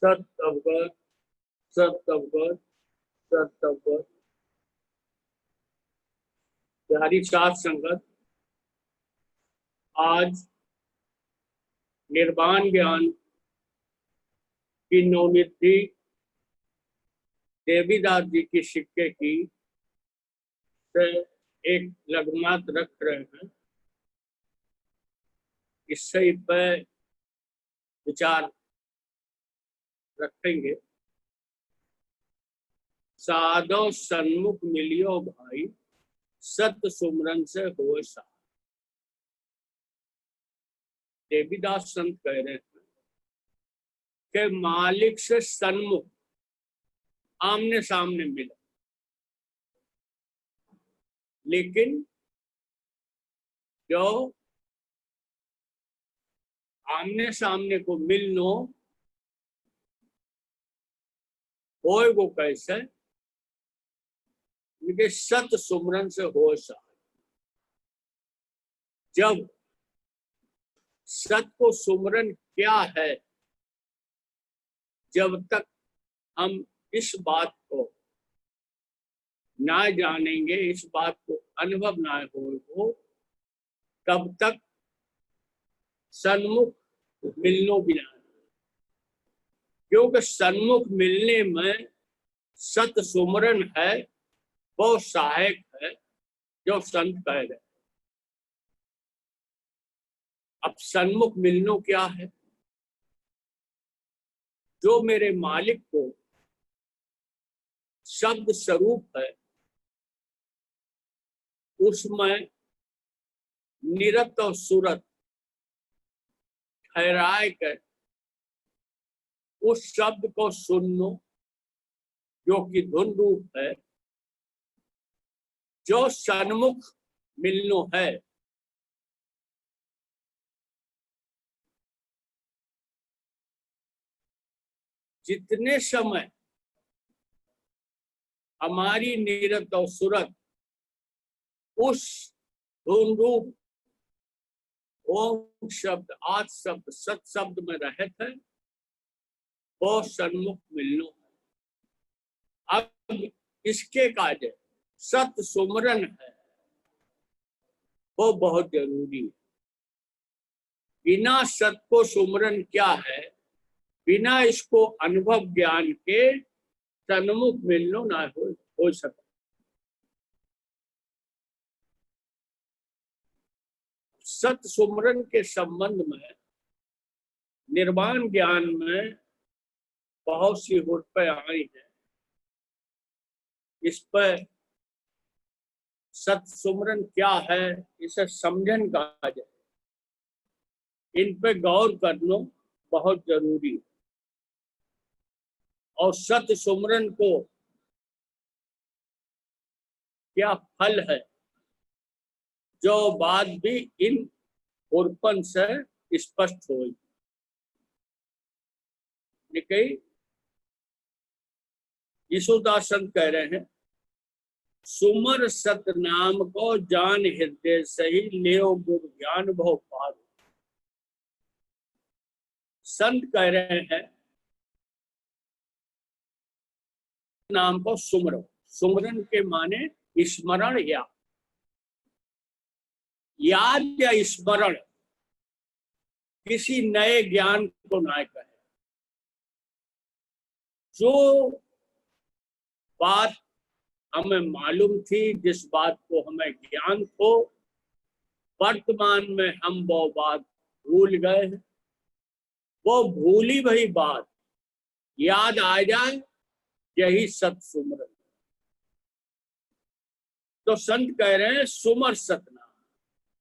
सत अवगत, सत अवगत, सत अवगत। प्यारी साध संगत, आज निर्वाण ज्ञान की नवनिधि देवीदास जी की सिक्के की से एक लघुमात रख रहे हैं। इससे पर विचार रखेंगे। साधो सन्मुख मिलियो भाई, सत सुमरन से होए सा। देवीदास संत कह रहे हैं कि मालिक से सन्मुख आमने सामने मिला, लेकिन जो आमने सामने को मिलनो होए वो कैसे? उनके सत सुमरन से हो सा। जब सत को सुमरन क्या है, जब तक हम इस बात को ना जानेंगे, इस बात को अनुभव ना हो, तब तक सन्मुख मिलनो भी ना। क्योंकि सन्मुख मिलने में सत सुमरन है, वो सहायक है जो संत कह रहे। अब सन्मुख मिलनो क्या है? जो मेरे मालिक को शब्द स्वरूप है, उसमें निरत और सुरत ठहराए कर उस शब्द को सुनो, जो कि धुन रूप है, जो सन्मुख मिलनो है। जितने समय हमारी निरत और सुरत उस धुन रूप ओम शब्द, आद शब्द, सत शब्द में रहते हैं, वो सन्मुख मिलनो है। अब इसके कार्य सत सुमरन है, वो बहुत जरूरी है। बिना सत को सुमरन क्या है, बिना इसको अनुभव ज्ञान के सन्मुख मिलनो ना हो सकता। सत सुमरन के संबंध में निर्वाण ज्ञान में बहुत सी हुर्फे आई हैं। इस पर सत सुमरन क्या है, इसे समझन कहा जाए, इन पे गौर करना बहुत जरूरी है। और सत सुमरन को क्या फल है, जो बात भी इन हुर्फन से स्पष्ट हुई। यीशुदास संत कह रहे हैं, सुमर सतनाम को जान हृदय सही, लेओ गुरु ज्ञान भव पार। संत कह रहे हैं नाम को सुमरो। सुमरन के माने स्मरण याद या स्मरण, किसी नए ज्ञान को ना कहे। जो बात हमें मालूम थी, जिस बात को हमें ज्ञान हो, वर्तमान में हम वो बात भूल गए हैं, वो भूली वही बात याद आ जाए, यही सत सुमरन। तो संत कह रहे हैं सुमर सतनाम,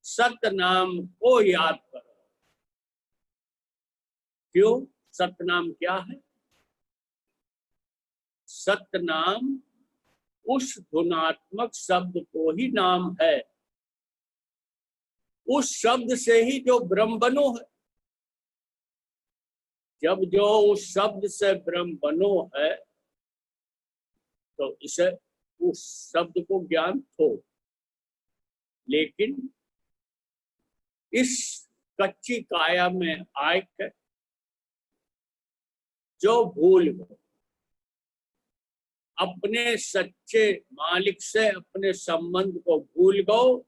सतनाम को याद करो। क्यों? सतनाम क्या है? सतनाम उस धुनात्मक शब्द को ही नाम है, उस शब्द से ही जो ब्रह्म बनो है। जब जो उस शब्द से ब्रह्म बनो है, तो इसे उस शब्द को ज्ञान हो। लेकिन इस कच्ची काया में आकर जो भूल गए, अपने सच्चे मालिक से अपने संबंध को भूल गए,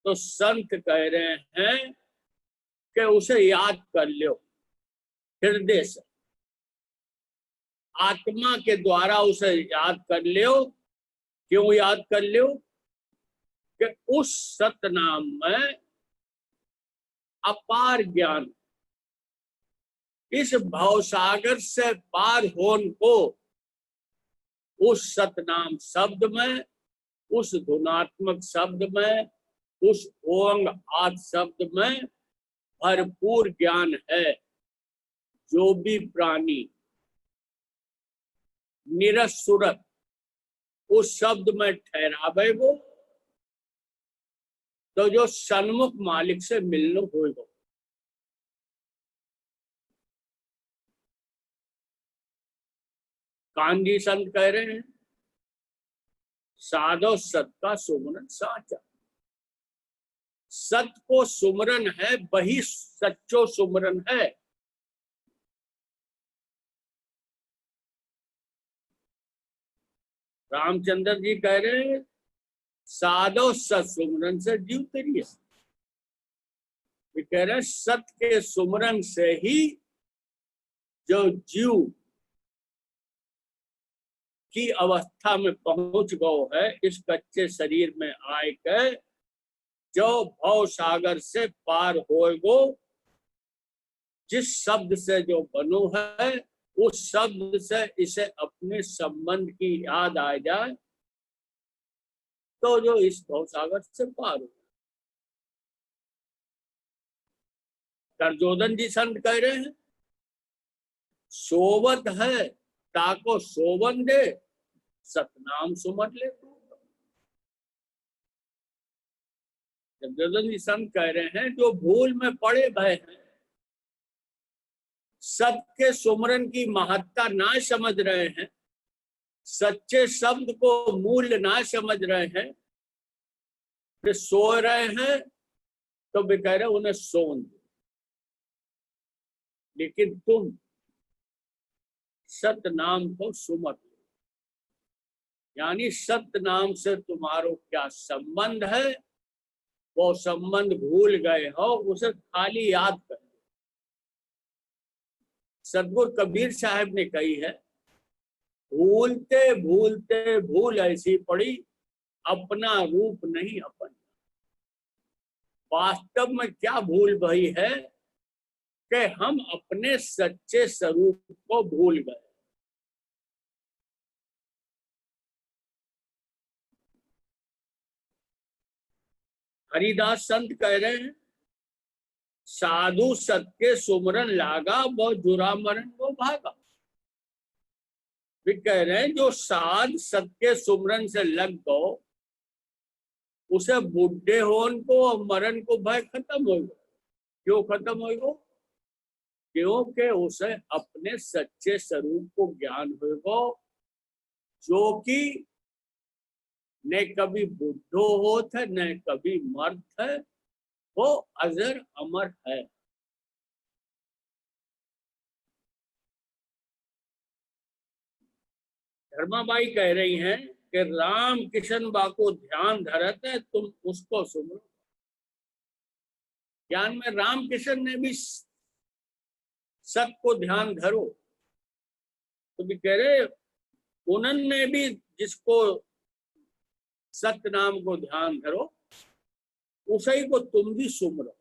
तो संत कह रहे हैं कि उसे याद कर लो हृदय से, आत्मा के द्वारा उसे याद कर लो। क्यों याद कर लो? कि उस सतनाम में अपार ज्ञान, इस भवसागर से पार होने को उस सतनाम शब्द में, उस धुनात्मक शब्द में, उस ओंग आद शब्द में भरपूर ज्ञान है। जो भी प्राणी निरसुरत उस शब्द में ठहरावे वो, तो जो सन्मुख मालिक से मिलने होगा। कांजी संत कह रहे हैं, साधो सत का सुमरन साचा। सत को सुमरन है, वही सच्चो सुमरन है। रामचंद्र जी कह रहे हैं, साधो सत सुमरन से जीव करिए। कह रहे हैं सत के सुमरन से ही जो जीव की अवस्था में पहुंच गयो है, इस कच्चे शरीर में आए के जो भव सागर से पार होएगो, जिस शब्द से जो बनो है, उस शब्द से इसे अपने संबंध की याद आ जाए, तो जो इस भव सागर से पार हो। करजोदन जी संत कह रहे हैं, सोवत है ताको सोवन दे, सतनाम सुमर ले। करजोदन जी संत कह रहे हैं, जो भूल में पड़े भय हैं, सत के सुमरन की महत्ता ना समझ रहे हैं, सच्चे शब्द को मूल्य ना समझ रहे हैं, वे सो रहे हैं, तो वे कह रहे उन्हें सोन दो। लेकिन तुम सत नाम को सुमर लो, यानी सत नाम से तुम्हारो क्या संबंध है, वो संबंध भूल गए हो, उसे खाली याद कर। सदगुरु कबीर साहब ने कही है, भूलते भूलते भूल ऐसी पड़ी, अपना रूप नहीं अपन। वास्तव में क्या भूल भई है कि हम अपने सच्चे स्वरूप को भूल गए। हरिदास संत कह रहे हैं, साधु सत के सुमरन लागा, वो जुरा मरण वो भागा। वे कह रहे हैं, जो साध सत के सुमरन से लग गो, उसे बुढ़े होन को और मरण को भय खत्म हो गया। क्यों खत्म हो गया? क्योंकि उसे अपने सच्चे स्वरूप को ज्ञान होगा, जो कि न कभी बुढ़ो होत है, न कभी मर्द है, वो अजर अमर है। धर्माबाई कह रही हैं कि राम किशन बा को ध्यान धरत है, तुम उसको सुनो। ज्ञान में राम किशन ने भी सत को ध्यान धरो, तो भी कह रहे उन्होंने भी जिसको सत नाम को ध्यान धरो, उसी को तुम भी सुमरो।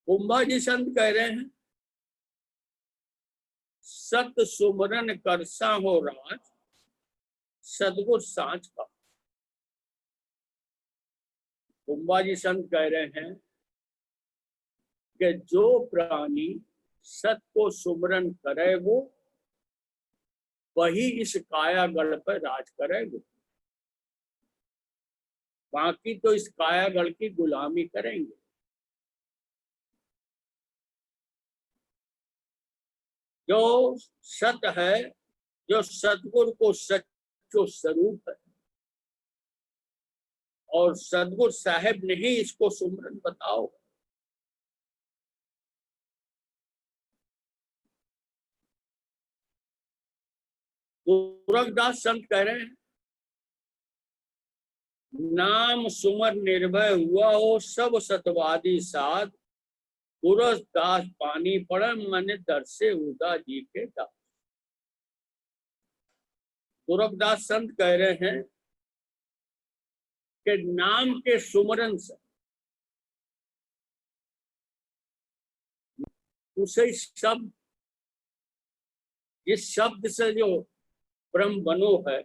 कुंभा जी संत कह रहे हैं, सत सुमरन करसा हो राज, सदगुर सांच का। कुंभा जी संत कह रहे हैं कि जो प्राणी सत को सुमरन करे, वो वही इस कायागढ़ पर राज करेंगे। बाकी तो इस कायागढ़ की गुलामी करेंगे। जो सत है, जो सतगुरु को सच्चो स्वरूप है, और सदगुरु साहब ने ही इसको सुमरन बताओ। गोरखदास संत कह रहे हैं, नाम सुमर निर्भय हुआ हो सब सतवादी साध, गोरखदास पानी पड़े मन दर से उदा जी के दास। गोरखदास संत कह रहे हैं कि नाम के सुमरन से उसे शब्द, इस शब्द से जो ब्रह्म बनो है,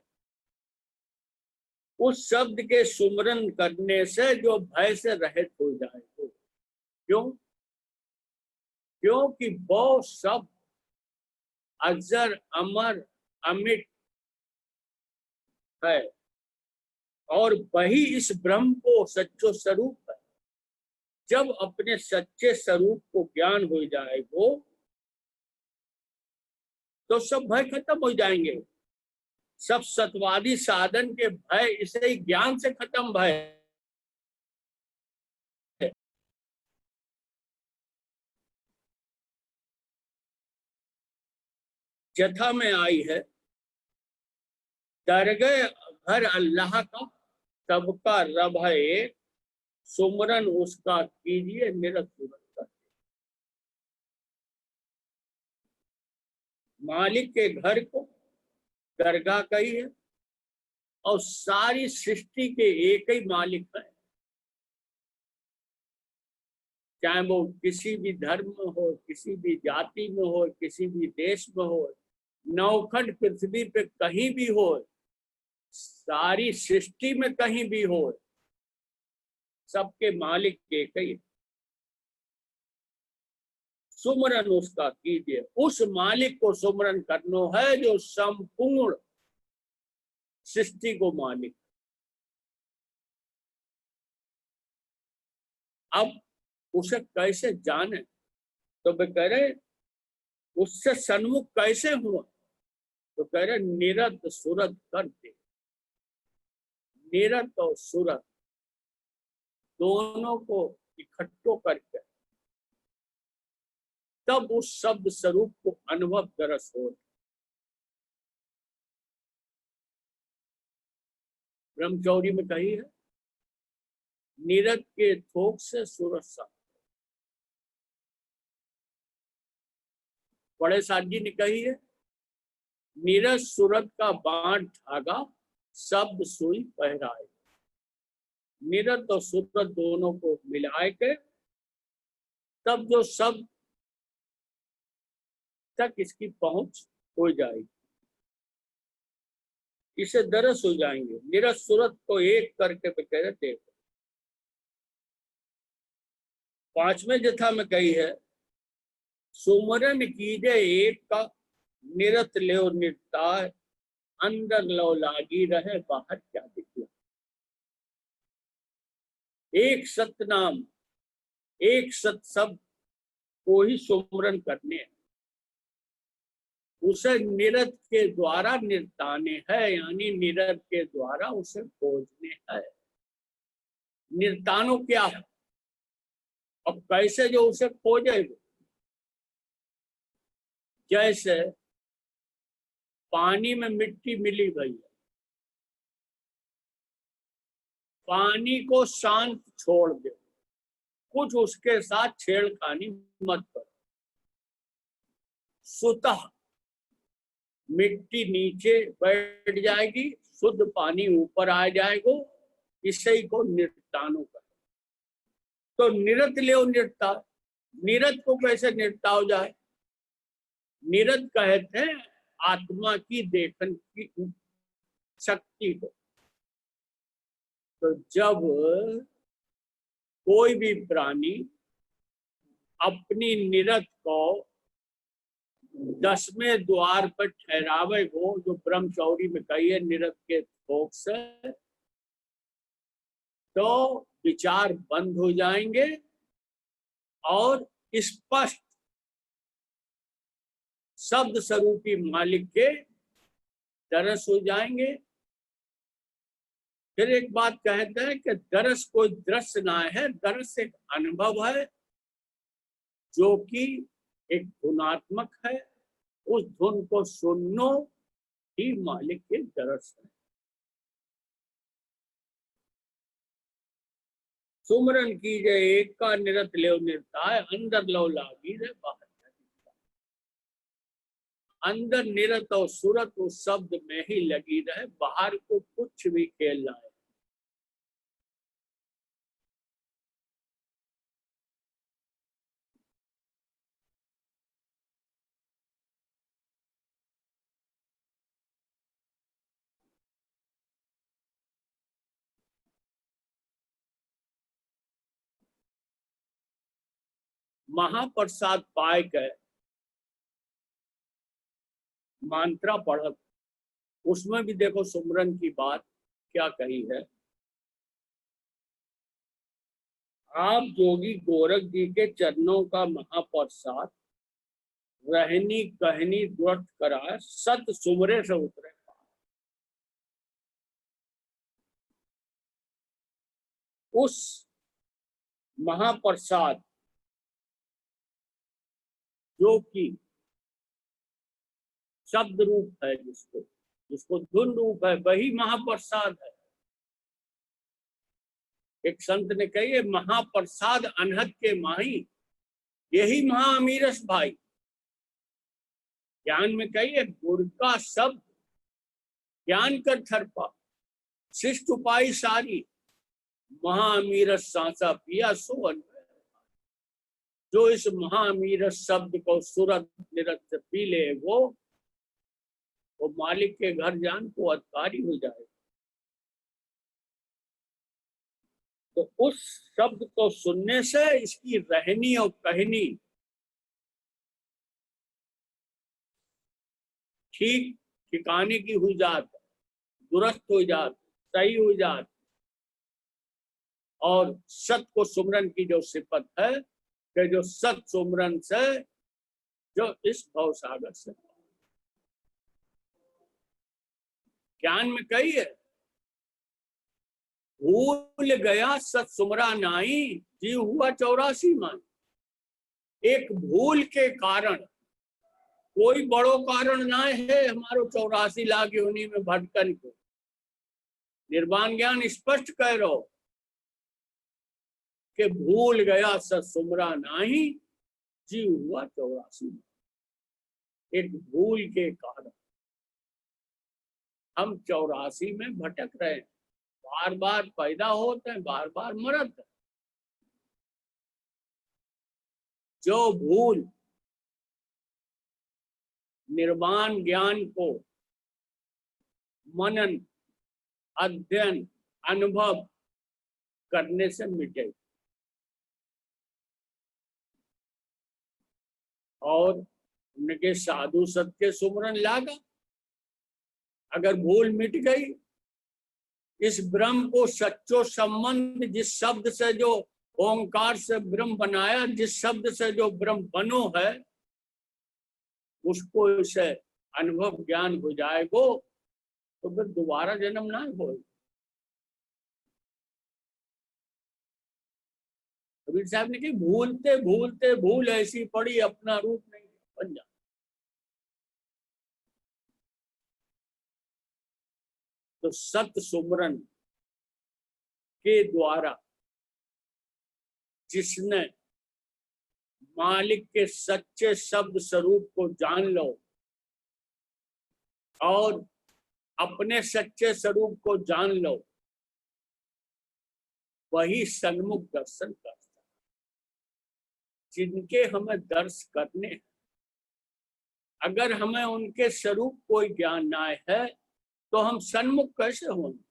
उस शब्द के सुमरन करने से जो भय से रहित हो जाए। तो क्यों? क्योंकि वो शब्द अजर अमर अमिट है और वही इस ब्रह्म को सच्चो स्वरूप है। जब अपने सच्चे स्वरूप को ज्ञान हो जाएगो तो सब भय खत्म हो जाएंगे। सब सतवादी साधन के भय इसे ज्ञान से खत्म भय है। जथा में आई है, दरगह घर अल्लाह का सबका रब है एक, सुमरन उसका कीजिए निरत सुरत। मालिक के घर को दरगाह कही है और सारी सृष्टि के एक ही मालिक है। चाहे वो किसी भी धर्म में हो, किसी भी जाति में हो, किसी भी देश में हो, नौखंड पृथ्वी पे कहीं भी हो, सारी सृष्टि में कहीं भी हो, सबके मालिक एक ही। सुमरन उसका कीजिए, उस मालिक को सुमरन करना है जो संपूर्ण सृष्टि को मालिक। अब उसे कैसे जाने? तो वे कह रहे उससे सन्मुख कैसे हुआ? तो कह रहे निरत सुरत कर दे। निरत और सुरत दोनों को इकट्ठो करके तब उस शब्द स्वरूप को अनुभव दरस हो। ब्रह्मचौरी में कही है, निरत के थोक से सूरज सा। बड़े साथ जी ने कही है, नीरज सूरत का बांट धागा शब्द सुई पहराए। निरत और सूरत दोनों को मिलाए के तब जो शब्द तक इसकी पहुंच हो जाएगी, इसे दरस हो जाएंगे। निरत सूरत को एक करके कह रहे थे। पांचवें जथा में कही है, सुमरन कीजे एक का निरत ले निरताय, अंदर लो लागी रहे बाहर क्या दिखला। एक सत नाम, एक सत शब्द को ही सुमरन करने हैं, उसे निरत के द्वारा निरताने है, यानी निरत के द्वारा उसे खोजने है। निरतानो क्या है? अब कैसे जो उसे खोजेगा? जैसे पानी में मिट्टी मिली गई है, पानी को शांत छोड़ दे, कुछ उसके साथ छेड़खानी मत करो। स्वतः मिट्टी नीचे बैठ जाएगी, शुद्ध पानी ऊपर आ जाएगा। इसे को निरतानो कर। तो निरत ले निरता, निरत को कैसे निरता हो जाए? निरत कहते हैं आत्मा की देखन की शक्ति को। तो जब कोई भी प्राणी अपनी निरत को 10वें द्वार पर ठहरावे को, जो ब्रह्मचौरी में कही है, निरत के थोक से, तो विचार बंद हो जाएंगे और स्पष्ट शब्द स्वरूपी मालिक के दरस हो जाएंगे। फिर एक बात कहते हैं कि दरस कोई दृश्य ना है, दरस एक अनुभव है जो कि एक धुनात्मक है। उस धुन को सुनो ही मालिक के दरस है। सुमरन कीजिए एक का निरत लेव निर्ताय, अंदर लो लागी रे बाहर। अंदर निरत और सुरत उस शब्द में ही लगी रहे, बाहर को कुछ भी खेल लाए। महाप्रसाद पाए के मंत्रा पढ़त, उसमें भी देखो सुमरन की बात क्या कही है। आप जोगी गोरख जी के चरणों का महाप्रसाद रहनी कहनी द्वट कराए, सत सुमरे से उतरे। उस महाप्रसाद जो कि शब्द रूप है, जिसको जिसको धुन रूप है, वही महाप्रसाद है। एक संत ने कही, महाप्रसाद अनहद के माही, यही महाअमीरस भाई। ज्ञान में कहिए गुर का शब्द ज्ञान कर थरपा, शिष्ट उपाय सारी, महाअमीरस सांसा पिया सो अनवय। जो इस महाअमीरस शब्द को सुरत निरत से पी ले, वो मालिक के घर जान को अधिकारी हो जाए। तो उस शब्द को सुनने से इसकी रहनी और कहनी ठीक ठिकाने की हो जात, दुरुस्त हो जात, सही हो जात। और सत को सुमरन की जो सिफत है कि जो सत सुमरन से जो इस भव सागर से ज्ञान में कही है, भूल गया सत सुमरा नाई, जी हुआ 84 माई। एक भूल के कारण, कोई बड़ो कारण ना है हमारो 84 लाख योनि में भटकन को। निर्वाण ज्ञान स्पष्ट कह रहो कि भूल गया सत सुमरा नाही, जी हुआ 84 माई। एक भूल के कारण हम 84 में भटक रहे हैं, बार बार पैदा होते हैं, बार बार मरते हैं। जो भूल निर्वाण ज्ञान को मनन अध्ययन अनुभव करने से मिटे, और उनके साधु सत्य सुमरन लागा। अगर भूल मिट गई, इस ब्रह्म को सच्चो संबंध, जिस शब्द से जो ओंकार से ब्रह्म बनाया, जिस शब्द से जो ब्रह्म बनो है, उसको इसे अनुभव ज्ञान हो जाएगो, तो फिर दोबारा जन्म ना हो। कबीर साहब ने कहा, भूलते भूलते भूल ऐसी पड़ी, अपना रूप नहीं बन जा। तो सत सुमरन के द्वारा जिसने मालिक के सच्चे शब्द स्वरूप को जान लो और अपने सच्चे स्वरूप को जान लो, वही सन्मुख दर्शन करता। जिनके हमें दर्श करने हैं, अगर हमें उनके स्वरूप कोई ज्ञान ना है, तो हम सन्मुख कैसे होंगे?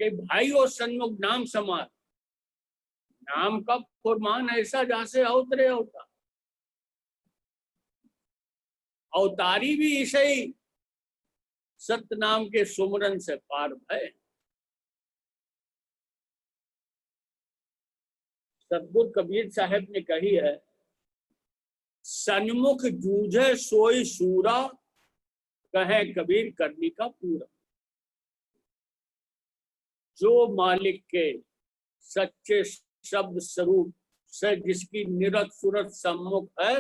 कि भाई और सन्मुख नाम समान, नाम का फुरमान ऐसा जैसे अवतरे होता, अवतारी भी इसे ही सत्य नाम के सुमरन से पार भय। सतगुरु कबीर साहब ने कही है, सन्मुख जूझे सोई सूरा, कहे कबीर करनी का पूरा। जो मालिक के सच्चे शब्द स्वरूप से जिसकी निरत सुरत सम्मुख है,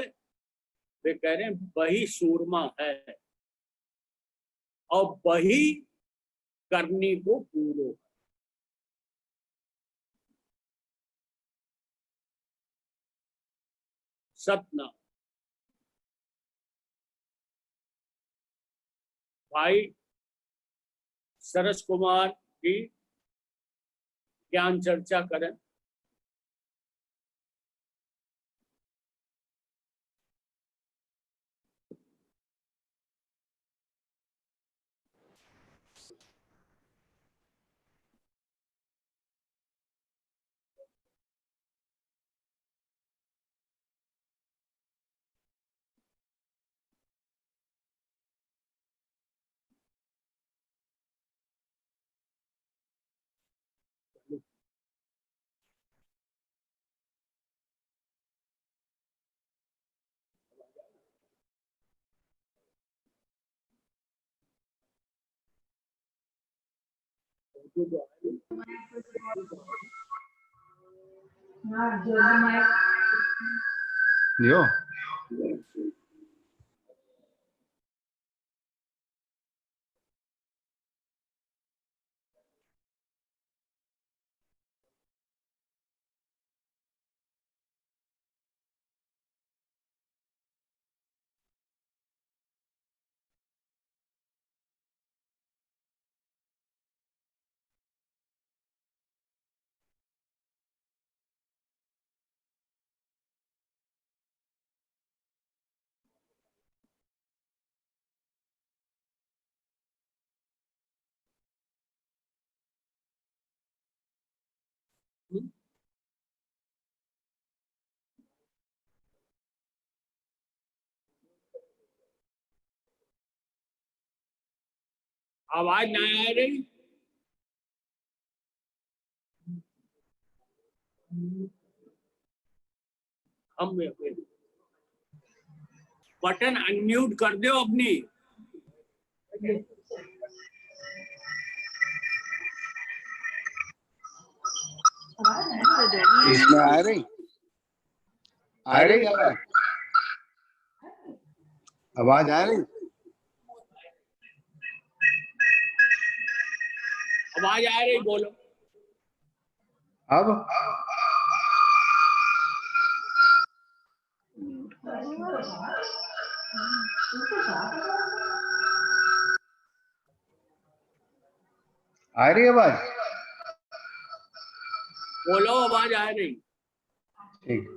वे कह रहे हैं वही सूरमा है और वही करनी को पूरो। सतनाम। भाई सरस कुमार जी ज्ञान चर्चा करें। यो आवाज नहीं आ रही? हम बटन अनम्यूट कर दो अपनी। इसमें आ रही आवाज? आवाज आ रही? आवाज आ रही, बोलो। अब आ रही आवाज? बोलो, आवाज आ रही। ठीक।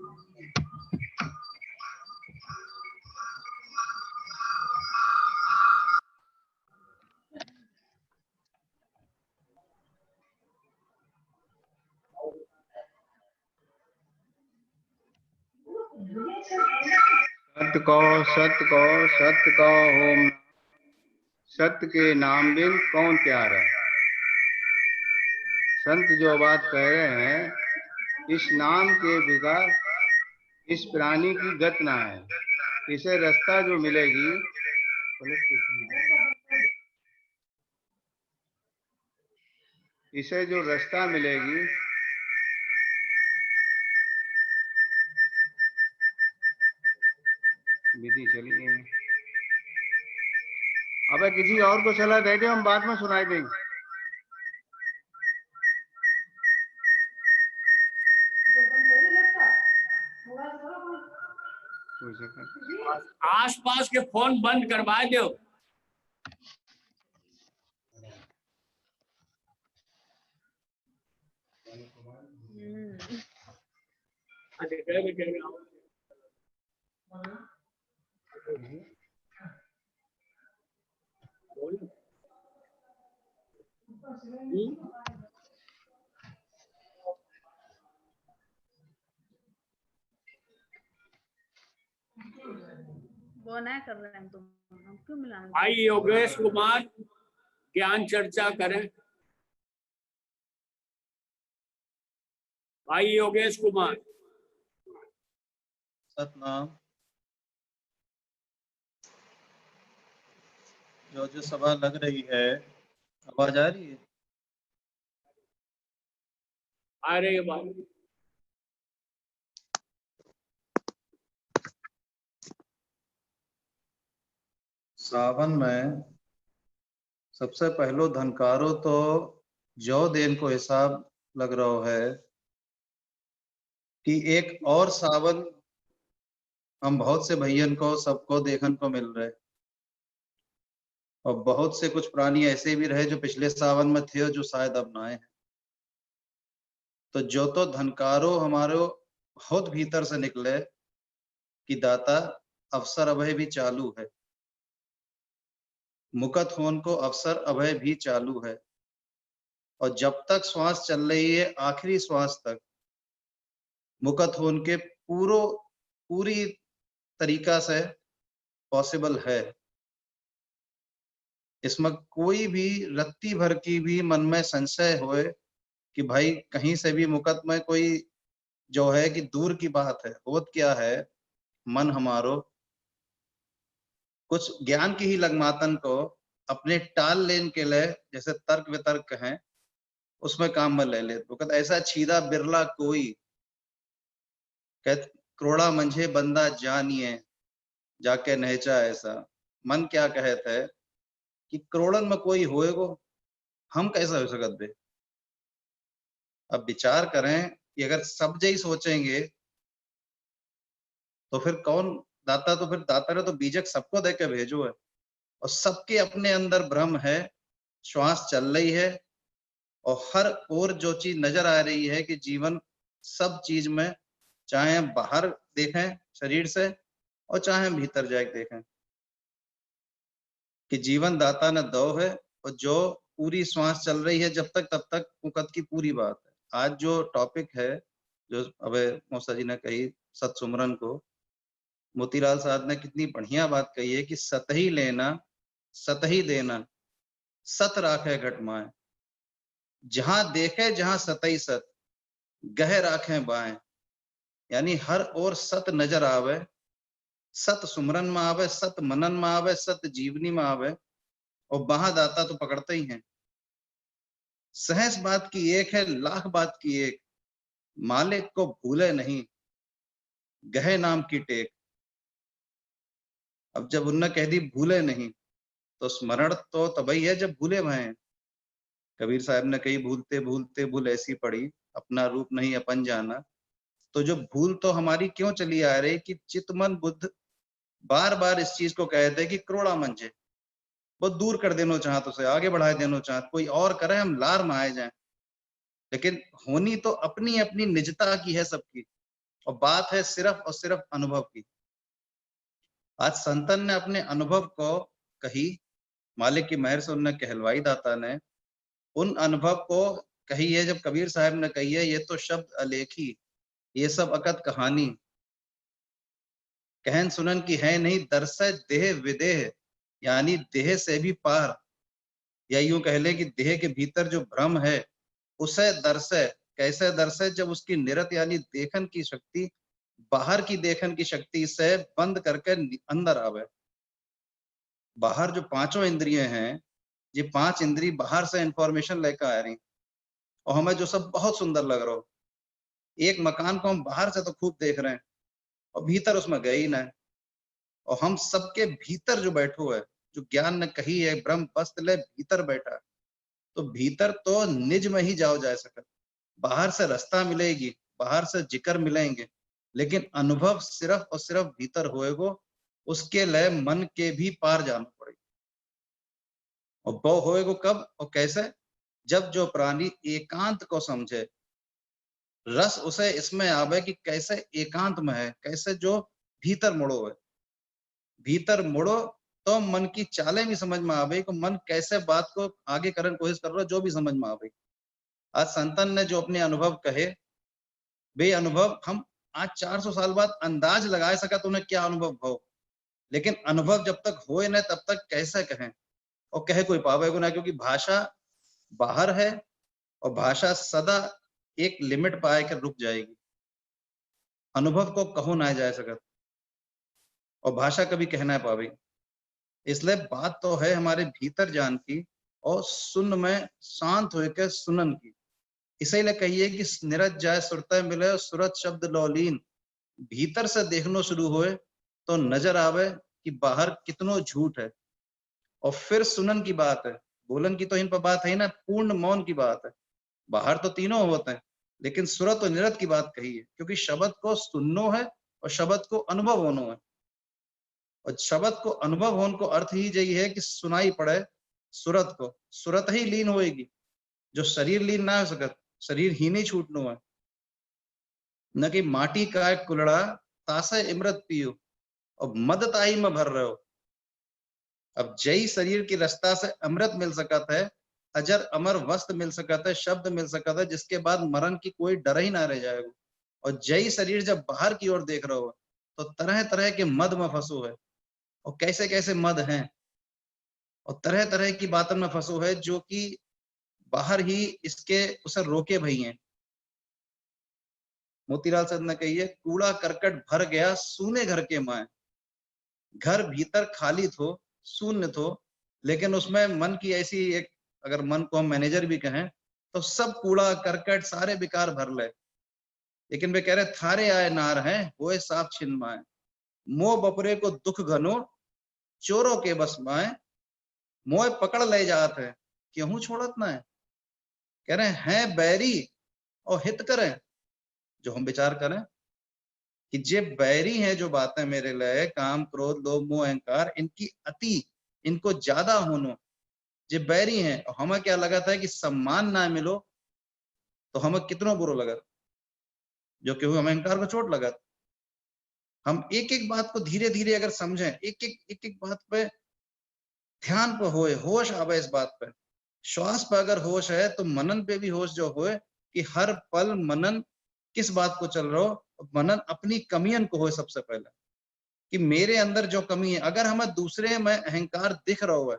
सत्य कहो होम, सत्य के नाम बिन कौन प्यारा। संत जो बात कह रहे हैं, इस नाम के बिगाड़ इस प्राणी की गत ना है। इसे रास्ता जो मिलेगी, इसे जो रास्ता मिलेगी, विधि चली गई। अबे किसी और को चला दे दे, हम बाद में सुनाई देंगे। आस पास के फोन बंद करवा दो। वो नहीं कर रहे हैं तुम, हम क्यों मिलाएंगे? भाई योगेश कुमार ज्ञान चर्चा करें। भाई योगेश कुमार। सतनाम। जो सभा लग रही है, आवाज आ रही है? आ रही है बात? सावन में सबसे पहलो धनकारो तो जो देन को हिसाब लग रहा है कि एक और सावन हम बहुत से भैयन को सबको देखने को मिल रहे, और बहुत से कुछ प्राणी ऐसे भी रहे जो पिछले सावन में थे जो शायद अब ना आए हैं। तो जो तो धनकारो हमारो बहुत भीतर से निकले कि दाता अवसर अभय भी चालू है, मुकत होन को अवसर अभय भी चालू है, और जब तक श्वास चल रही है आखिरी श्वास तक मुकत होन के पूरी तरीका से पॉसिबल है। इसमें कोई भी रत्ती भर की भी मन में संशय होए कि भाई कहीं से भी मुकत में कोई जो है कि दूर की बात है। होत क्या है, मन हमारो कुछ ज्ञान की ही लगमातन को अपने टाल लेन के लिए, जैसे तर्क वितर्क हैं, उसमें काम में ले ले। तो कहते ऐसा छीदा बिरला कोई, कहते क्रोड़ा मंझे बंदा जानिए जाके नहचा ऐसा। मन क्या कहता है कि करोड़न में कोई होएगो, हम कैसा हो सकत बे। अब विचार करें कि अगर सब जई सोचेंगे तो फिर कौन दाता, तो फिर दाता ने तो बीजक सबको दे के भेजो है, और सबके अपने अंदर भ्रम है। श्वास चल रही है और हर ओर जो चीज नजर आ रही है कि जीवन सब चीज में, चाहे हम बाहर देखें शरीर से और चाहे हम भीतर जाके देखें, कि जीवन दाता ने दो है, और जो पूरी श्वास चल रही है जब तक तब तक मुकत की पूरी बात है। आज जो टॉपिक है जो अबे मौसा जी ने कही सतसुमरन को, मोतीलाल साहब ने कितनी बढ़िया बात कही है कि सतही लेना सतही देना सत राखे घटमाए, जहां देखे जहां सतही सत गह राखे बाएं। यानी हर ओर सत नजर आवे, सत सुमरन में आवे, सत मनन में आवे, सत जीवनी में आवे, और वहां दाता तो पकड़ते ही हैं। सहज बात की एक है, लाख बात की एक, मालिक को भूले नहीं गहे नाम की टेक। अब जब उनने कह दी भूले नहीं, तो स्मरण तो तभी है जब भूले भय हैं। कबीर साहब ने कही भूलते भूलते भूल ऐसी पड़ी, अपना रूप नहीं अपन जाना। तो जो भूल तो हमारी क्यों चली आ रही कि चित मन बुद्ध बार बार इस चीज को कहते हैं कि क्रोड़ा मंजे, वो दूर कर देना चाहत, उसे आगे बढ़ा देना चाहत, कोई और करे हम लार में आए जाए। लेकिन होनी तो अपनी अपनी निजता की है सबकी, और बात है सिर्फ और सिर्फ अनुभव की। आज संतन ने अपने अनुभव को कही, मालिक की मेहर से उनने कहलवाई दाता ने, उन अनुभव को कही है। जब कबीर साहब ने कही है ये तो शब्द अलेखी, ये सब अकत कहानी, कहन सुनन की है नहीं दरसे देह विदेह, यानी देह से भी पार, या यूं कह ले कि देह के भीतर जो भ्रम है उसे दरसे। कैसे दरसे, जब उसकी निरत यानी देखन की शक्ति बाहर की देखन की शक्ति से बंद करके अंदर आवे। बाहर जो पांचों इंद्रियां हैं, ये पांच इंद्रिय बाहर से इंफॉर्मेशन लेकर आ रही, और हमें जो सब बहुत सुंदर लग रहा हो, एक मकान को हम बाहर से तो खूब देख रहे हैं और भीतर उसमें गए ही ना। और हम सबके भीतर जो बैठो है, जो ज्ञान ने कही है ब्रह्म वस्तले भीतर बैठा, तो भीतर तो निज में ही जाओ जा सकता। बाहर से रास्ता मिलेगी, बाहर से जिक्र मिलेंगे, लेकिन अनुभव सिर्फ और सिर्फ भीतर होएगो। उसके लिए मन के भी पार जाना पड़ेगा। और वो होएगो कब और कैसे, जब जो प्राणी एकांत को समझे, रस उसे इसमें आवे कि कैसे एकांत में है, कैसे जो भीतर मुड़ो है। भीतर मुड़ो तो मन की चालें भी समझ में आवे कि मन कैसे बात को आगे करने की कोशिश कर रहा है, जो भी समझ में आवे। आज संतन ने जो अपने अनुभव कहे, वे अनुभव हम आज 400 साल बाद अंदाज लगा सका तो उन्हें क्या अनुभव हो, लेकिन अनुभव जब तक होए ना तब तक कैसे कहें, और कहे कोई पावेगो ना, क्योंकि भाषा बाहर है और भाषा सदा एक लिमिट पाए कर रुक जाएगी। अनुभव को कहो ना जाए सकत, और भाषा कभी कहना पावे। इसलिए बात तो है हमारे भीतर जान की और सुन में शांत होकर सुनन की। इसीलिए कहिए कि निरज जाय सुरता मिले सुरत शब्द लौलीन। भीतर से देखनो शुरू होए तो नजर आवे कि बाहर कितनो झूठ है। और फिर सुनन की बात है, बोलन की तो इन पर बात है ना, पूर्ण मौन की बात है। बाहर तो तीनों होते हैं, लेकिन सुरत और निरत की बात कही है, क्योंकि शब्द को सुननो है और शब्द को अनुभव होनो है। और शब्द को अनुभव होने को अर्थ ही यही है कि सुनाई पड़े सुरत को, सुरत ही लीन होएगी। जो शरीर लीन ना हो सकत, शरीर ही नहीं छूटनो है। न कि माटी का कुलड़ा तासे इमृत पियो और मद ताई में भर रहे हो। अब जय शरीर की रस्ता से अमृत मिल सकत है, अजर अमर वस्त्र मिल सकत है, शब्द मिल सकत है, जिसके बाद मरण की कोई डर ही ना रह जाएगा। और जय शरीर जब बाहर की ओर देख रहा हो तो तरह तरह के मद में फंसो है। और कैसे कैसे मद हैं और तरह तरह की बातों में फंसो है, जो कि बाहर ही इसके उसे रोके भई हैं। मोतीलाल सद ने कही है, कूड़ा करकट भर गया सूने घर के माए। घर भीतर खाली थो, शून्य थो, लेकिन उसमें मन की ऐसी एक, अगर मन को हम मैनेजर भी कहें, तो सब कूड़ा करकट सारे बेकार भर ले। लेकिन वे कह रहे थारे आए नार हैं होए साफ छिन माए। मोह बपरे को दुख घनो चोरों के बस माए। मोह पकड़ ले जात है क्यों छोड़त ना है। कह रहे हैं बैरी और हित करें। जो हम विचार करें कि जे बैरी हैं, जो बातें मेरे लिए काम क्रोध लोभ मोह अहंकार, इनकी अति, इनको ज्यादा होनो, जे बैरी हैं। और हमें क्या लगा था कि सम्मान ना मिलो तो हमें कितना बुरा लगा, जो कि हमें अहंकार को चोट लगा। हम एक एक बात को धीरे धीरे अगर समझें, एक एक बात पे ध्यान पे होए, होश आवे इस बात पे। श्वास पे अगर होश है तो मनन पे भी होश जो होए, कि हर पल मनन किस बात को चल रहा हो। मनन अपनी कमियन को होए सबसे पहले, कि मेरे अंदर जो कमी है। अगर हमें दूसरे में अहंकार दिख रहा हो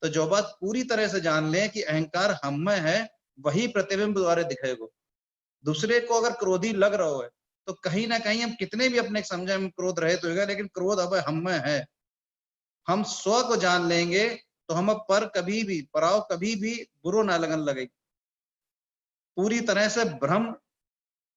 तो जो बात पूरी तरह से जान लें कि अहंकार हम में है, वही प्रतिबिंब द्वारा दिखेगा। दूसरे को अगर क्रोधी लग रहा हो तो कहीं ना कहीं हम कितने भी अपने समझे हम क्रोध रहित होगा, लेकिन क्रोध अब हम में है। हम स्व को जान लेंगे तो हम पर कभी भी पराव कभी भी बुरो ना लगन लगेगी। पूरी तरह से भ्रम,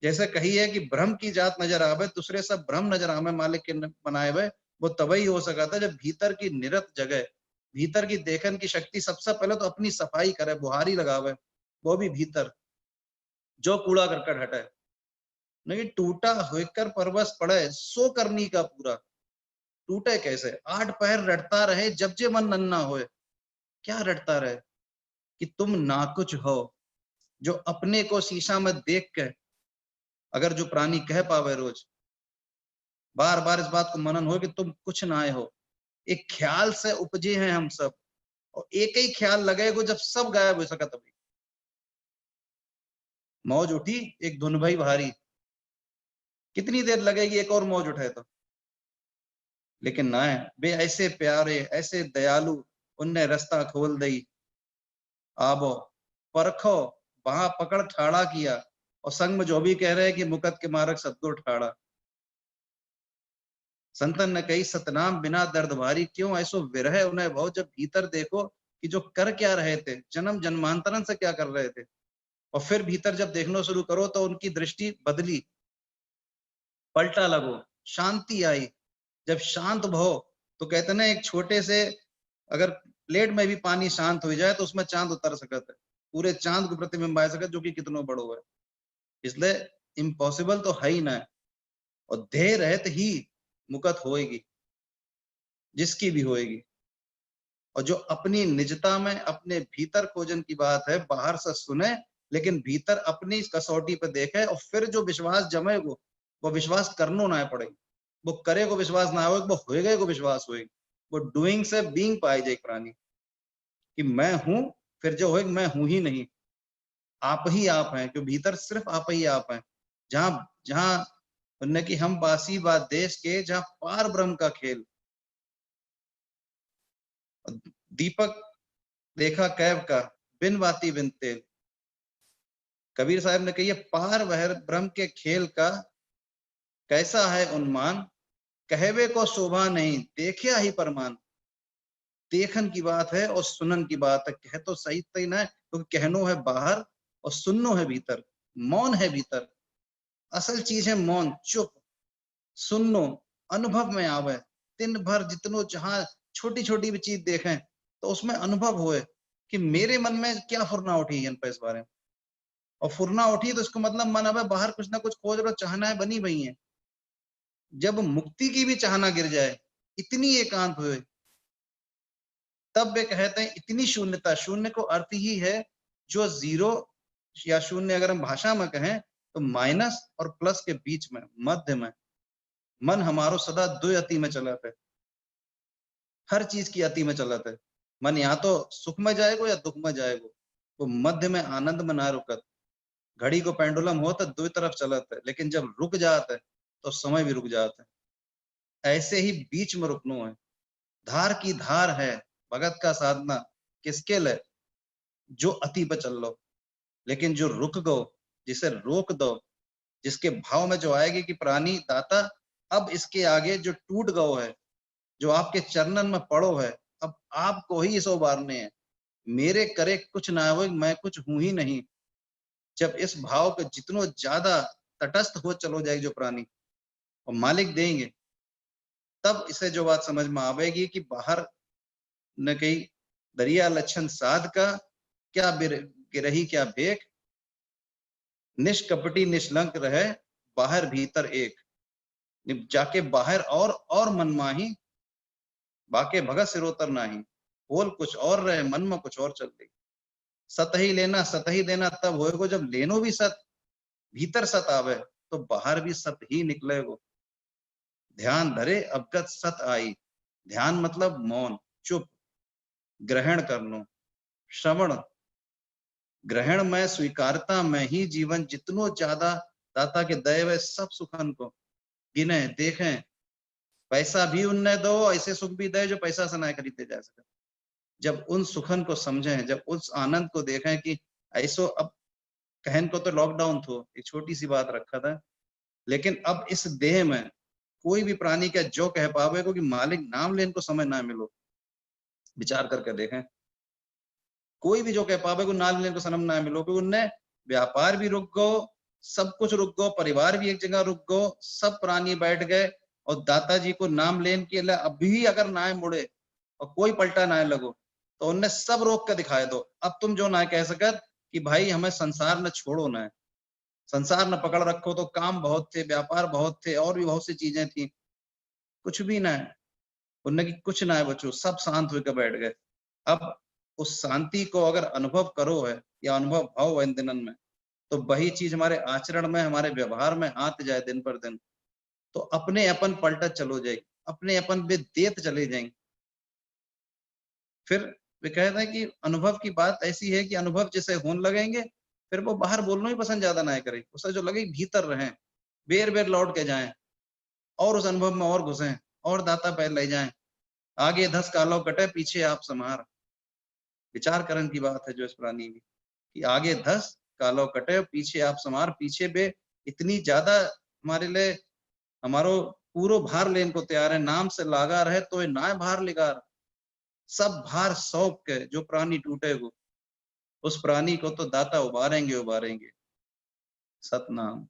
जैसे कही है कि भ्रम की जात नजर आवे, दूसरे सब भ्रम नजर आवे मालिक के बनाए हुए, वो तभी हो सका था जब भीतर की निरत जगह, भीतर की देखन की शक्ति सबसे पहले तो अपनी सफाई करे, बुहारी लगावे, वो भी भीतर, जो कूड़ा करकट हटे। नहीं टूटा होकर परवश पड़े सो करनी का पूरा। टूटे कैसे, 8 पैर रटता रहे जब जे मन नन्ना होए। क्या रटता रहे कि तुम ना कुछ हो। जो अपने को शीशा में देख के अगर जो प्राणी कह पावे रोज, बार बार इस बात को मनन हो कि तुम कुछ ना आए हो। एक ख्याल से उपजे हैं हम सब, और एक ही ख्याल लगेगा जब सब गायब हो सका तभी। मौज उठी एक धुन भई भारी, कितनी देर लगेगी एक और मौज उठाए तो। लेकिन ना है बे ऐसे प्यारे ऐसे दयालु, उनने रास्ता खोल दई। आबो परखो वहां पकड़ ठाड़ा किया। और संग में जो भी कह रहे हैं कि मुकत के मारक सतगुर ठाड़ा। संतन ने कही सतनाम बिना दर्द भारी, क्यों ऐसो विरह उन्हें भाव। जब भीतर देखो कि जो कर क्या रहे थे, जन्म जन्मांतरण से क्या कर रहे थे, और फिर भीतर जब देखना शुरू करो तो उनकी दृष्टि बदली, पलटा लगो, शांति आई। जब शांत भो तो कहते ना, एक छोटे से अगर प्लेट में भी पानी शांत हो जाए तो उसमें चांद उतर सकता है, पूरे चांद को प्रतिबिंब आ सकता, जो कि कितना बड़ो है। इसलिए इम्पॉसिबल तो है ही ना। और देह रहत ही मुकत होएगी, जिसकी भी होएगी। और जो अपनी निजता में अपने भीतर खोजन की बात है, बाहर से सुने लेकिन भीतर अपनी कसौटी पे देखे, और फिर जो विश्वास जमे वो विश्वास करनो ना पड़े। वो करे को विश्वास ना हो, वो होएगा को विश्वास होएगा। वो डूइंग से बीइंग पाए जाए प्राणी, कि मैं हूं, फिर जो होएगा मैं हूं ही नहीं, आप ही आप हैं। क्यों भीतर सिर्फ आप ही आप हैं। जहां जहां उनने कि हम बासी बात देश के, जहां पार ब्रह्म का खेल। दीपक देखा कैब का बिन बाती बिन तेल। कबीर साहब ने कही पार वह ब्रह्म के खेल का कैसा है उन्मान, कहवे को शोभा नहीं देखिया ही परमान। देखन की बात है और सुनन की बात है। कह तो सही तई ना है, क्योंकि कहनो है बाहर और सुननो है भीतर, मौन है भीतर। असल चीज है मौन, चुप, सुननो, अनुभव में आवे। दिन भर जितनो जहां छोटी छोटी भी चीज देखें तो उसमें अनुभव होए कि मेरे मन में क्या फुरना उठी इन पे इस बारे में। और फुरना उठी तो इसको मतलब मन अब बाहर कुछ ना कुछ खोज रहा, चाहनाएं बनी हुई हैं। जब मुक्ति की भी चाहना गिर जाए, इतनी एकांत हुए, तब वे कहते हैं इतनी शून्यता। शून्य को अर्थ ही है जो जीरो या शून्य, अगर हम भाषा में कहें तो माइनस और प्लस के बीच में, मध्य में। मन हमारो सदा दो अति में चलत है, हर चीज की अति में चलत है। मन या तो सुख में जाएगो या दुख में जाएगो, वो मध्य में आनंद में ना रुकत। घड़ी को पेंडुलम हो तो दो तरफ चलत है, लेकिन जब रुक जाता है तो समय भी रुक जाता है। ऐसे ही बीच में रुकनो है। धार की धार है भगत का साधना, किसके लिए? जो अति पर चल लो। लेकिन जो रुक गो, जिसे रोक दो, जिसके भाव में जो आएगी कि प्राणी दाता अब इसके आगे जो टूट गो है, जो आपके चरणन में पड़ो है, अब आपको ही इसो उबारने हैं। मेरे करे कुछ ना हो, मैं कुछ हूं ही नहीं। जब इस भाव को जितनो ज्यादा तटस्थ हो चलो जाएगी जो प्राणी, और मालिक देंगे, तब इसे जो बात समझ में आवेगी कि बाहर न कहीं दरिया लक्षण साध का, क्या गिरही क्या बेक, निष्कपटी निष्कलंक रहे, बाहर भीतर एक। जाके बाहर और मनमाही, बाके भगत सिरोतर नाही। बोल कुछ और रहे, मन में कुछ और चल रही। सत ही लेना सत ही देना तब होएगो जब लेनो भी सत, भीतर सत आवे तो बाहर भी सत ही निकलेगो। ध्यान धरे अवगत सत आई। ध्यान मतलब मौन, चुप, ग्रहण करनो, श्रवण। ग्रहण में, स्वीकारता में ही जीवन जितनो ज्यादा दाता के दए हुए सब सुखन को गिने देखें। पैसा भी उनने दो, ऐसे सुख भी दे जो पैसा से ना खरीदे जा सके। जब उन सुखन को समझें, जब उस आनंद को देखें कि ऐसो, अब कहन को तो लॉकडाउन थो, एक छोटी सी बात रखा था, लेकिन अब इस देह में कोई भी प्राणी का जो कह पावे को कि मालिक नाम लेने को समय ना मिलो, विचार करके देखें। कोई भी जो कह पावे को नाम लेने को समय ना मिलो, क्योंकि उनने व्यापार भी रुक गो, सब कुछ रुक गो, परिवार भी एक जगह रुक गो, सब प्राणी बैठ गए, और दाताजी को नाम लेने के लिए अभी अगर ना मुड़े और कोई पलटा ना लगो तो उनने सब रोक कर दिखाए दो। अब तुम जो ना कह सकत कि भाई हमें संसार न छोड़ो, ना संसार न पकड़ रखो, तो काम बहुत थे, व्यापार बहुत थे, और भी बहुत सी चीजें थी, कुछ भी ना है। उनने की कुछ ना है बच्चों, सब शांत होकर बैठ गए। अब उस शांति को अगर अनुभव करो है या अनुभव भाव इन दिनन में, तो वही चीज हमारे आचरण में, हमारे व्यवहार में आते जाए दिन पर दिन, तो अपने अपन पलटत चलो जाए, अपने अपन भी देत चले जाएंगे। फिर वे कहते हैं कि अनुभव की बात ऐसी है कि अनुभव जैसे होने लगेंगे, फिर वो बाहर बोलना ही पसंद ज्यादा ना करे, उसे जो लगे भीतर रहें, बेर बेर लौट के जाएं और उस अनुभव में और घुसें और दाता पैर ले जाएं। आगे धस कालो कटे, पीछे आप समार। विचार करने की बात है जो इस प्राणी की, कि आगे धस कालो कटे, पीछे आप समार। पीछे बे इतनी ज्यादा हमारे लिए हमारो पूरो भार लेने को तैयार है, नाम से लागा रहे तो ये ना भार लिगार। सब भार सौंप के जो प्राणी टूटेगो, उस प्राणी को तो दाता उबारेंगे उबारेंगे। सतनाम।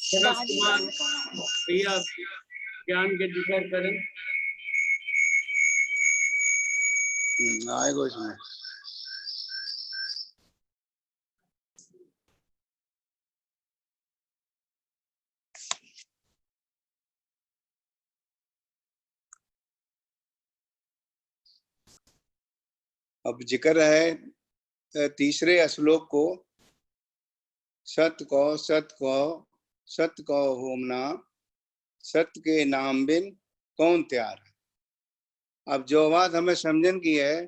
शरद कुमार भैया ज्ञान के जिक्र करें। आएगो इसमें। अब जिक्र है तीसरे श्लोक को, सत्य को सत्य को होमना, सत्य के नाम बिन कौन त्यार है। अब जो बात हमें समझन की है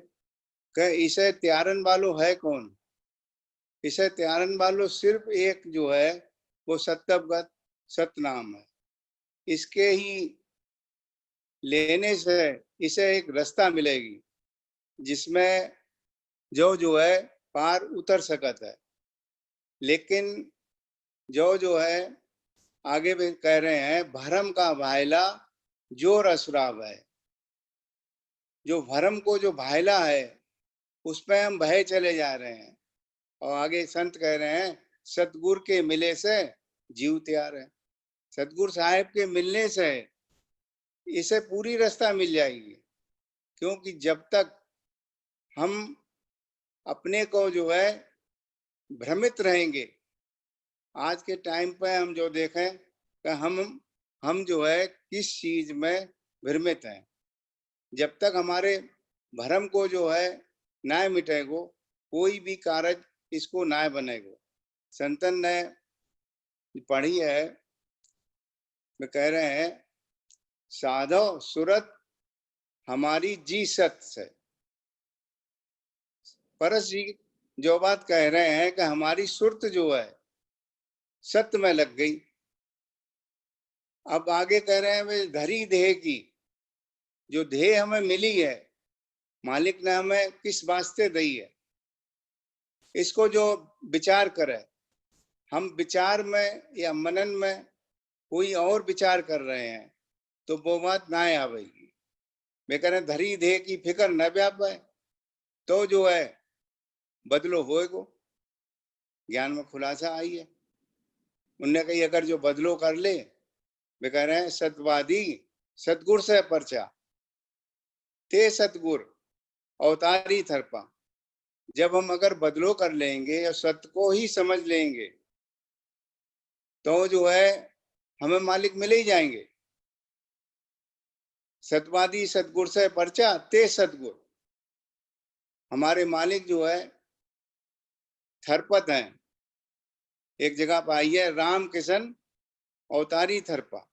कि इसे त्यारन वालो है कौन, इसे त्यारन वालो सिर्फ एक जो है वो सत्यवगत सतनाम है। इसके ही लेने से इसे एक रास्ता मिलेगी जिसमें जो है पार उतर सकत है। लेकिन जो है आगे भी कह रहे हैं, भरम का भायला जो रसराव है। जो भरम को जो भायला है उस पे हम बहे चले जा रहे हैं। और आगे संत कह रहे हैं, सतगुरु के मिले से जीव तैयार है। सतगुरु साहिब के मिलने से इसे पूरी रास्ता मिल जाएगी। क्योंकि जब तक हम अपने को जो है भ्रमित रहेंगे, आज के टाइम पे हम जो देखें कि हम जो है किस चीज में भ्रमित हैं। जब तक हमारे भ्रम को जो है ना मिटेगो, कोई भी कार्य इसको ना बनेगो। संतन ने पढ़ी है, वे कह रहे हैं, साधो सुरत हमारी जी सत से। परस जी जो बात कह रहे हैं कि हमारी सुरत जो है सत्य में लग गई। अब आगे कह रहे हैं, वे धरी देह की, जो देह हमें मिली है, मालिक ने हमें किस वास्ते दी है, इसको जो विचार करे। हम विचार में या मनन में कोई और विचार कर रहे हैं तो वो बात ना आवेगी। वे कह रहे धरी देह की फिक्र न व्यापे तो जो है बदलो होएगो। ज्ञान में खुलासा आई है। उनने कही अगर जो बदलो कर ले, वे कह रहे हैं, सतवादी सतगुर से परचा ते सतगुर अवतारी थरपा। जब हम अगर बदलो कर लेंगे या सत्य को ही समझ लेंगे तो जो है हमें मालिक मिल ही जाएंगे। सतवादी सतगुर से परचा ते सतगुर। हमारे मालिक जो है थरपत हैं। एक जगह पर आई है, राम किशन अवतारी थरपा।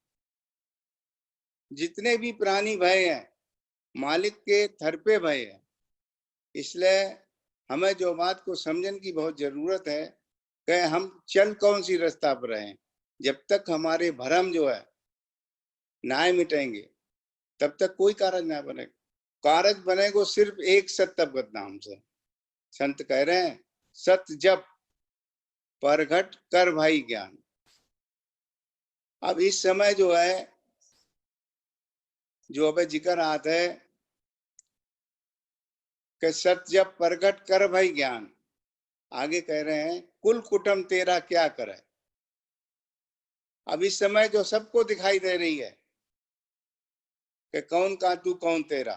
जितने भी प्राणी भय हैं मालिक के थर पे भय है। इसलिए हमें जो बात को समझने की बहुत जरूरत है कि हम चल कौन सी रास्ता पर रहें। जब तक हमारे भरम जो है ना मिटेंगे तब तक कोई कारज ना बनेगा। कारज बनेगा सिर्फ एक सत्यवगत नाम से। संत कह रहे हैं, सत्य जप परघट कर भाई ज्ञान। अब इस समय जो है जो अब जिक्र आता है कि सत्य जप प्रगट कर भाई ज्ञान, आगे कह रहे हैं, कुल कुटुम तेरा क्या करे। अब इस समय जो सबको दिखाई दे रही है कि कौन का तू कौन तेरा।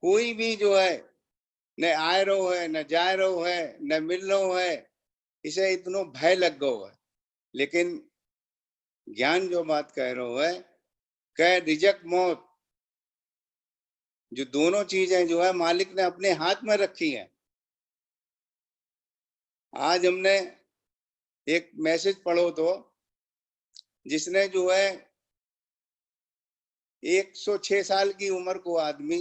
कोई भी जो है न आए रो है, न जाए रो है, न मिल रो है, इसे इतनो भय लग गो है। लेकिन ज्ञान जो बात कह रहा है कह रिजक मौत, जो दोनों चीजें जो है मालिक ने अपने हाथ में रखी हैं। आज हमने एक मैसेज पढ़ो तो जिसने जो है 106 साल की उम्र को आदमी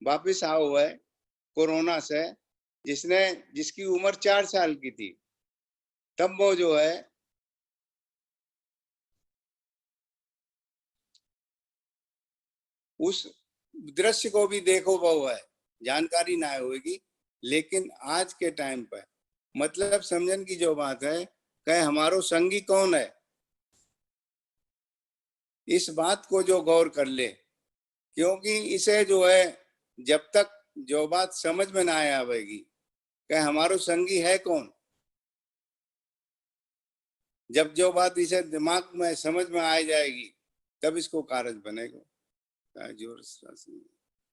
वापिस आओ है कोरोना से, जिसकी उम्र 4 साल की थी। तब वो जो है उस दृश्य को भी देखो वो है, जानकारी ना होगी। लेकिन आज के टाइम पर मतलब समझन की जो बात है कि हमारो संगी कौन है, इस बात को जो गौर कर ले। क्योंकि इसे जो है जब तक जो बात समझ में ना आवेगी कि हमारो संगी है कौन, जब जो बात इसे दिमाग में समझ में आ जाएगी तब इसको कारज बनेगा। जोर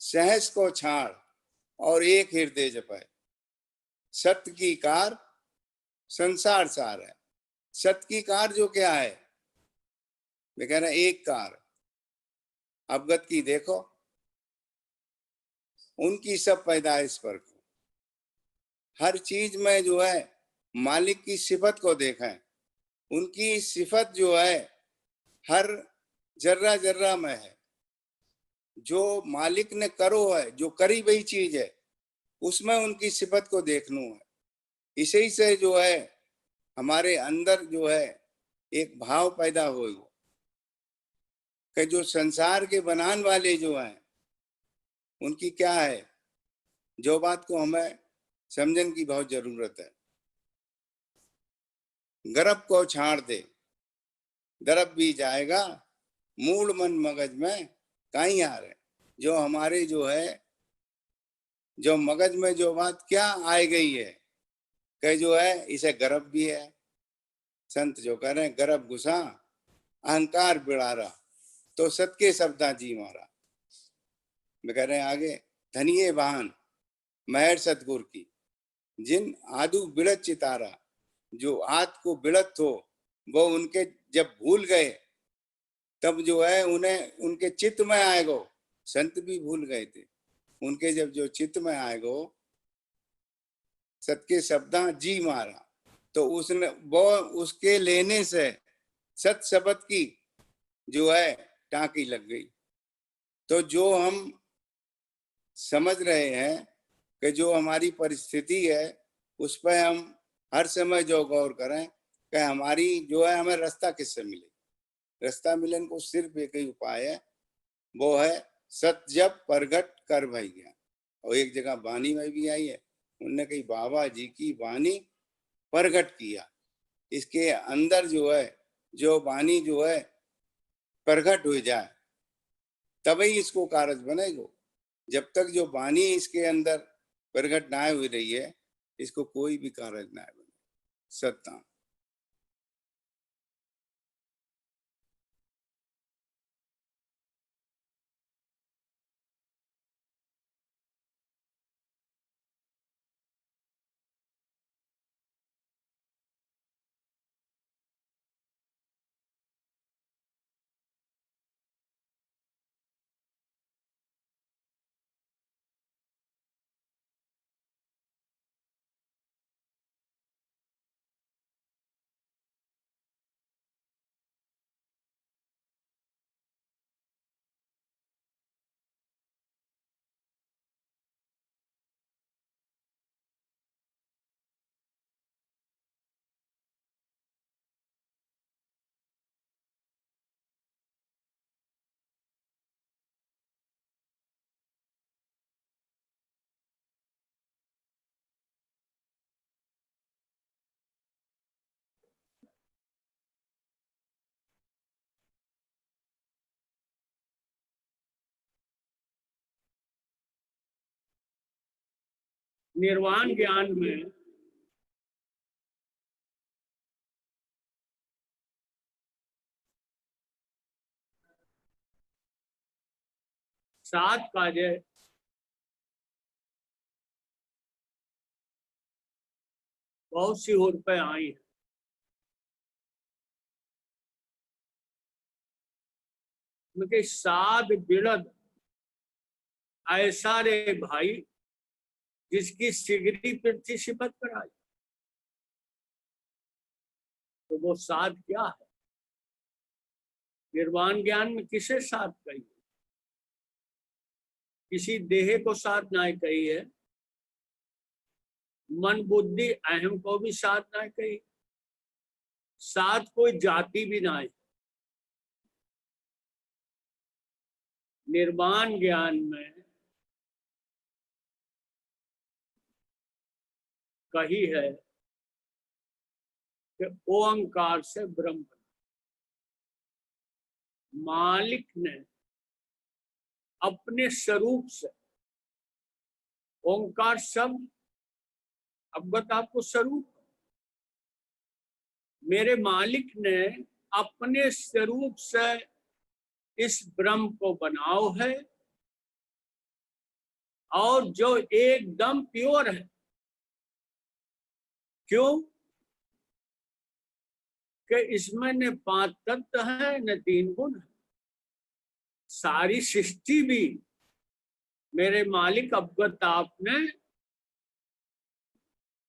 सहस को छाड़ और एक हृदय जपाए, सत्य की कार संसार सार है। सत्य की कार जो क्या है, मैं कह रहा एक कार अवगत की देखो, उनकी सब पैदाइश पर हर चीज में जो है मालिक की सिफत को देखें, उनकी सिफत जो है हर जर्रा जर्रा में है। जो मालिक ने करो है, जो करी वही चीज है, उसमें उनकी सिफत को देखना है। इसी से जो है हमारे अंदर जो है एक भाव पैदा होगा कि जो संसार के बनाने वाले जो हैं उनकी क्या है, जो बात को हमें समझने की बहुत जरूरत है। गर्भ को छाड़ दे, गर्भ भी जाएगा, मूल मन मगज में कहीं आ रहे। जो हमारे जो है, जो मगज में जो बात क्या आ गई है कि जो है इसे गर्भ भी है। संत जो कह रहे हैं गर्भ घुसा अहंकार बिड़ारा, तो सत के शब्दा जी मारा। मैं कह रहे हैं आगे, धनिये वाहन महर सतगुर की, जिन आदु बिड़त चितारा, जो आद को बिड़त हो वो उनके जब भूल गए तब जो है उन्हें उनके चित्त में आएगो। संत भी भूल गए थे, उनके जब जो चित्त में आएगो सत के शब्दा जी मारा, तो उसने वो उसके लेने से सत शब्द की जो है टाँकी लग गई। तो जो हम समझ रहे हैं कि जो हमारी परिस्थिति है उस पर हम हर समय जो गौर करें कि हमारी जो है हमें रास्ता किससे मिले। रास्ता मिलन को सिर्फ एक ही उपाय है, वो है सत जप प्रगट कर भई ज्ञान। और एक जगह वाणी में भी आई है, उनने कही बाबा जी की वाणी प्रगट किया। इसके अंदर जो है जो वाणी जो है प्रगट हो जाए तभी इसको कारज बनेगा। जब तक जो वाणी इसके अंदर प्रगट ना हो रही है इसको कोई भी कारज ना बने। सत्ता निर्वाण ज्ञान में सात कार्य बहुत सी होर पे आई है। उनके साध बिड़द ऐसा रे भाई जिसकी सिगरी पृथ्वी सिपत पर आई। तो वो साध क्या है? निर्वाण ज्ञान में किसे साध कही? किसी देह को साध ना कही है, मन बुद्धि अहम को भी साध ना कही। साध कोई जाति भी ना है। निर्वाण ज्ञान में कही है कि ओंकार से ब्रह्म, मालिक ने अपने स्वरूप से, ओंकार शब्द अवगत आपको स्वरूप, मेरे मालिक ने अपने स्वरूप से इस ब्रह्म को बनाओ है, और जो एकदम प्योर है। क्यों? कि इसमें न 5 तत्व है न 3 गुण है। सारी सृष्टि भी मेरे मालिक अवगत आपने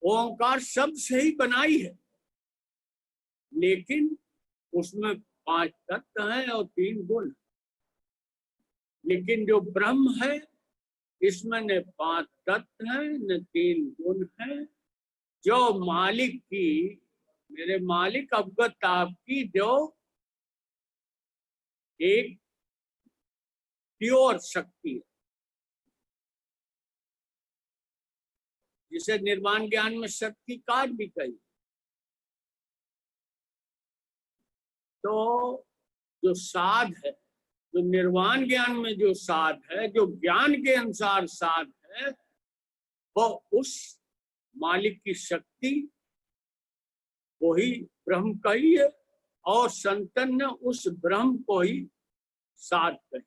ओंकार शब्द से ही बनाई है, लेकिन उसमें 5 तत्व हैं और 3 गुण। लेकिन जो ब्रह्म है इसमें न 5 तत्व हैं न 3 गुण हैं। जो मालिक की, मेरे मालिक अवगत आपकी जो एक प्योर शक्ति है, जिसे निर्वाण ज्ञान में शक्ति कार भी कही। तो जो साध है, जो निर्वाण ज्ञान में जो साध है, जो ज्ञान के अनुसार साध है, वो उस मालिक की शक्ति को ही ब्रह्म कही है, और संतन ने उस ब्रह्म को ही साध कही।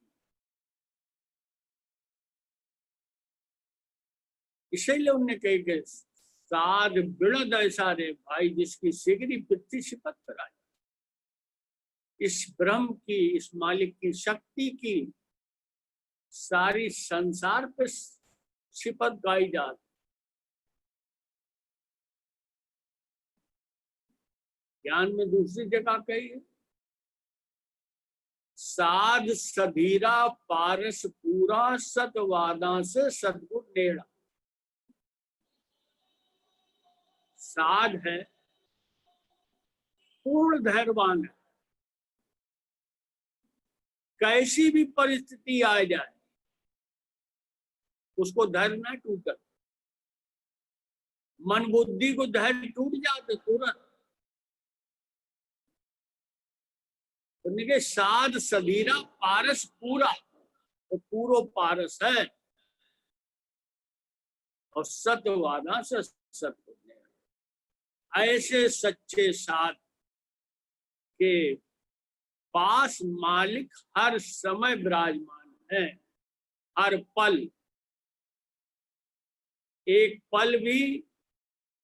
इसीलिए उन्होंने कही कि साध बिड़द ऐसा रे भाई, जिसकी सिगरी पृथ्वी सिपत कराई। इस ब्रह्म की, इस मालिक की शक्ति की सारी संसार पे सिपत गाई जाती। ज्ञान में दूसरी जगह कही है, साध सधीरा पारस पूरा, सतवादा से सदगुण नेड़ा। साध है, पूर्ण धैर्यवान है, कैसी भी परिस्थिति आ जाए उसको धैर्य न टूटे। मन बुद्धि को धैर्य टूट जाते तुरंत। तो साध सधीरा पारस पूरा, तो पूरो पारस है, और सत्यवादा से सत्य। ऐसे सच्चे साध के पास मालिक हर समय विराजमान है, हर पल। एक पल भी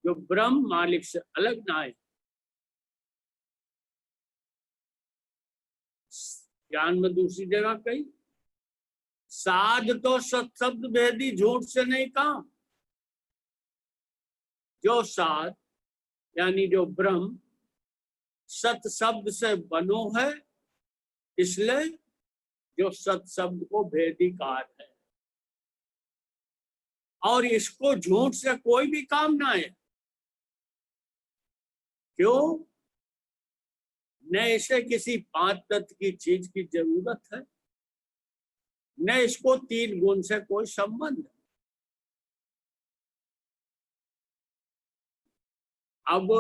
जो ब्रह्म मालिक से अलग ना है। ज्ञान में दूसरी जगह कही, साध तो सत्शब्द भेदी, झूठ से नहीं काम। जो साध यानी जो ब्रह्म सत शब्द से बनो है, इसलिए जो सत शब्द को भेदीकार है, और इसको झूठ से कोई भी काम ना है। क्यों? न इसे किसी 5 तत्व की चीज की जरूरत है, न इसको 3 गुण से कोई संबंध है। अब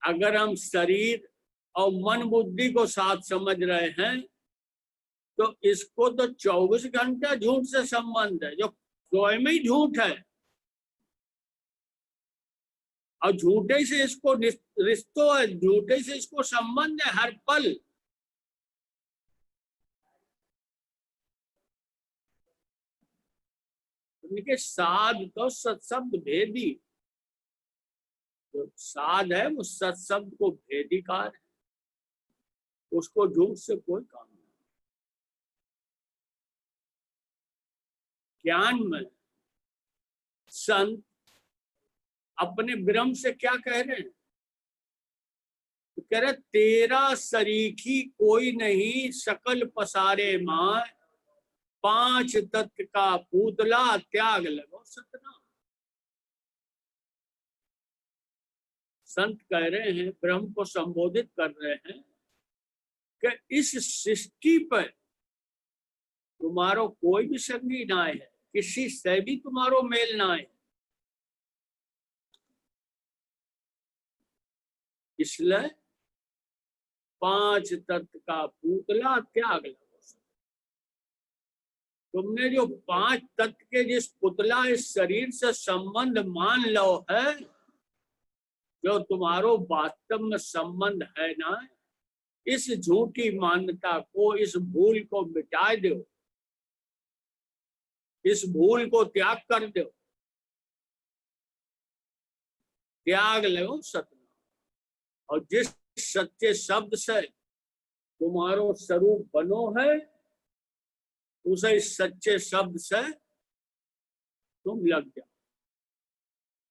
अगर हम शरीर और मन बुद्धि को साथ समझ रहे हैं, तो इसको तो 24 घंटा झूठ से संबंध है, जो स्वयं ही झूठ है, और झूठे से इसको रिश्तों है, झूठे से इसको संबंध है हर पल। उनके साध तो सत्शब्द भेदी, जो साध है वो सत्शब्द को भेदीकार है, उसको झूठ से कोई काम नहीं। ज्ञान में संत अपने ब्रह्म से क्या कह रहे हैं? तो कह रहे तेरा सरीखी कोई नहीं, सकल पसारे माय, 5 तत्व का पूतला त्याग लगो सतना। संत कह रहे हैं, ब्रह्म को संबोधित कर रहे हैं कि इस सृष्टि पर तुम्हारो कोई भी संगी ना है, किसी से भी तुम्हारो मेल ना है, इसलिए 5 तत्व का पूतला त्याग लगो। तुमने जो 5 तत्व के जिस पुतला इस शरीर से संबंध मान लो है, जो तुम्हारो वास्तव में संबंध है ना, इस झूठी मान्यता को, इस भूल को मिटा दो, इस भूल को त्याग कर दो। त्याग लो सतना, और जिस सच्चे शब्द से तुम्हारो स्वरूप बनो है, उसे इस सच्चे शब्द से तुम लग जाओ।